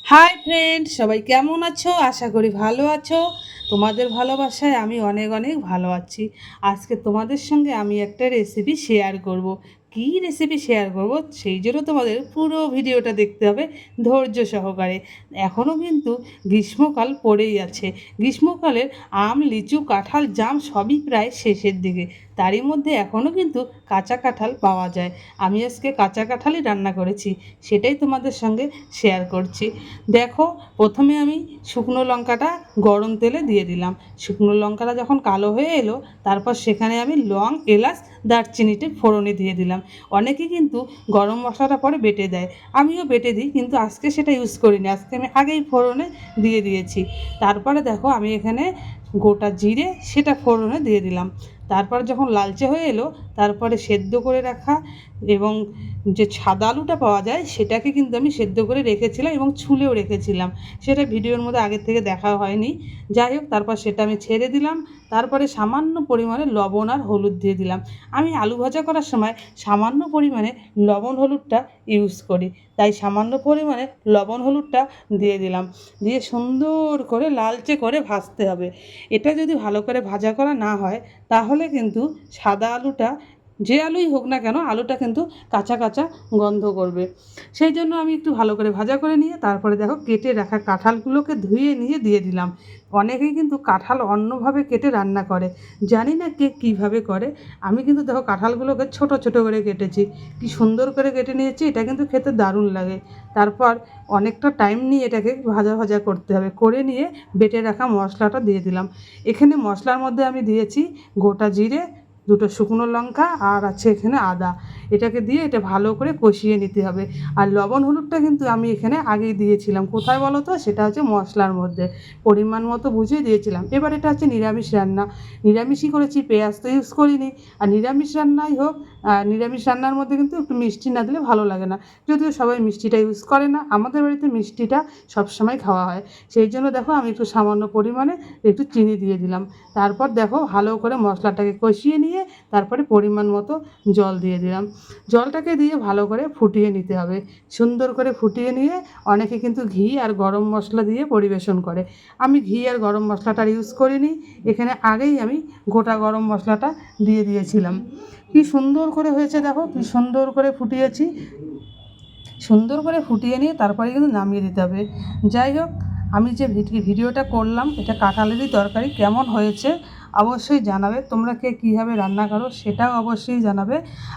Hi friend, সবাই কেমন আছো? আশা করি ভালো আছো। তোমাদের ভালোবাসায় আমি অনেক অনেক ভালো আছি। আজকে তোমাদের সঙ্গে আমি একটা রেসিপি শেয়ার করব। কী রেসিপি শেয়ার করব সেই জন্য তোমাদের পুরো ভিডিওটা দেখতে হবে ধৈর্য সহকারে। এখনও কিন্তু গ্রীষ্মকাল পড়েই আছে। গ্রীষ্মকালের আম, লিচু, কাঁঠাল, জাম সবই প্রায় শেষের দিকে। তারই মধ্যে এখনও কিন্তু কাঁচা কাঁঠাল পাওয়া যায়। আমি আজকে কাঁচা কাঁঠালই রান্না করেছি, সেটাই তোমাদের সঙ্গে শেয়ার করছি। দেখো, প্রথমে আমি শুকনো লঙ্কাটা গরম তেলে দিয়ে দিলাম। শুকনো লঙ্কাটা যখন কালো হয়ে এলো, তারপর সেখানে আমি লং, এলাচ, দারচিনিতে ফোড়নে দিয়ে দিলাম। অনেকে কিন্তু গরম মশলাটা পরে বেটে দেয়, আমিও বেটে দিই, কিন্তু আজকে সেটা ইউজ করিনি। আজকে আমি আগেই ফোড়নে দিয়ে দিয়েছি। তারপরে দেখো, আমি এখানে গোটা জিরে সেটা ফোড়নে দিয়ে দিলাম। তারপর যখন লালচে হয়ে এলো, তারপরে সেদ্ধ করে রাখা এবং যে সাদা আলুটা পাওয়া যায় সেটাকে কিন্তু আমি সেদ্ধ করে রেখেছিলাম এবং ছুলেও রেখেছিলাম। সেটা ভিডিওর মধ্যে আগের থেকে দেখা হয়নি। যাই হোক, তারপর সেটা আমি ছেড়ে দিলাম। তারপরে সামান্য পরিমাণে লবণ আর হলুদ দিয়ে দিলাম। আমি আলু ভাজা করার সময় সামান্য পরিমাণে লবণ হলুদটা ইউজ করি, তাই সামান্য পরিমাণে লবণ হলুদটা দিয়ে দিলাম। দিয়ে সুন্দর করে লালচে করে ভাজতে হবে। এটা যদি ভালো করে ভাজা করা না হয়, তাহলে কিন্তু সাদা আলুটা, যে আলুই হোক না কেন, আলুটা কিন্তু কাঁচা কাঁচা গন্ধ করবে। সেই জন্য আমি একটু ভালো করে ভাজা করে নিয়ে তারপরে দেখো কেটে রাখা কাঁঠালগুলোকে ধুয়ে নিয়ে দিয়ে দিলাম। অনেকেই কিন্তু কাঁঠাল অন্যভাবে কেটে রান্না করে, জানি না কে কীভাবে করে। আমি কিন্তু দেখো কাঁঠালগুলোকে ছোট ছোট করে কেটেছি, কি সুন্দর করে কেটে নিয়েছি। এটা কিন্তু খেতে দারুণ লাগে। তারপর অনেকটা টাইম নিয়ে এটাকে ভাজা ভাজা করতে হবে। করে নিয়ে বেটে রাখা মশলাটা দিয়ে দিলাম। এখানে মশলার মধ্যে আমি দিয়েছি গোটা জিরে, দুটো শুকনো লঙ্কা, আর আছে এখানে আদা। এটাকে দিয়ে এটা ভালো করে কষিয়ে নিতে হবে। আর লবণ হলুদটা কিন্তু আমি এখানে আগেই দিয়েছিলাম। কোথায় বলো তো? সেটা হচ্ছে মশলার মধ্যে পরিমাণ মতো বুঝিয়ে দিয়েছিলাম। এবার এটা হচ্ছে নিরামিষ রান্না, নিরামিষই করেছি, পেঁয়াজ তো ইউজ করিনি। আর নিরামিষ রান্নাই হোক, নিরামিষ রান্নার মধ্যে কিন্তু একটু মিষ্টি না দিলে ভালো লাগে না। যদিও সবাই মিষ্টিটা ইউজ করে না, আমাদের বাড়িতে মিষ্টিটা সবসময় খাওয়া হয়। সেই জন্য দেখো, আমি একটু সামান্য পরিমাণে একটু চিনি দিয়ে দিলাম। তারপর দেখো, ভালো করে মশলাটাকে কষিয়ে নিয়ে তারপরে পরিমাণ মতো জল দিয়ে দিলাম। জলটাকে দিয়ে ভালো করে ফুটিয়ে নিতে হবে। সুন্দর করে ফুটিয়ে নিয়ে অনেকে কিন্তু ঘি আর গরম মশলা দিয়ে পরিবেশন করে। আমি ঘি আর গরম মশলাটা ইউজ করিনি। এখানে আগেই আমি গোটা গরম মশলাটা দিয়ে দিয়েছিলাম। কি সুন্দর করে হয়েছে দেখো, কি সুন্দর করে ফুটিয়েছি। সুন্দর করে ফুটিয়ে নিয়ে তারপরে কিন্তু নামিয়ে দিতে হবে। যাই হোক, আমি যে ভিডিওটা করলাম, এটা কাঁঠালেরই তরকারি, কেমন হয়েছে অবশ্যই জানাবে। তোমরা কে কীভাবে রান্না করো সেটাও অবশ্যই জানাবে।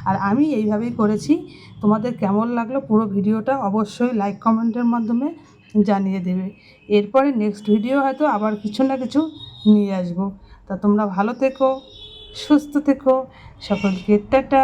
আর আমি এইভাবেই করেছি। তোমাদের কেমন লাগলো পুরো ভিডিওটা অবশ্যই লাইক কমেন্টের মাধ্যমে জানিয়ে দেবে। এরপরে নেক্সট ভিডিও হয়তো আবার কিছু না কিছু নিয়ে আসবো। তা তোমরা ভালো থেকো, সুস্থ থেকো, সকলকে টাটা।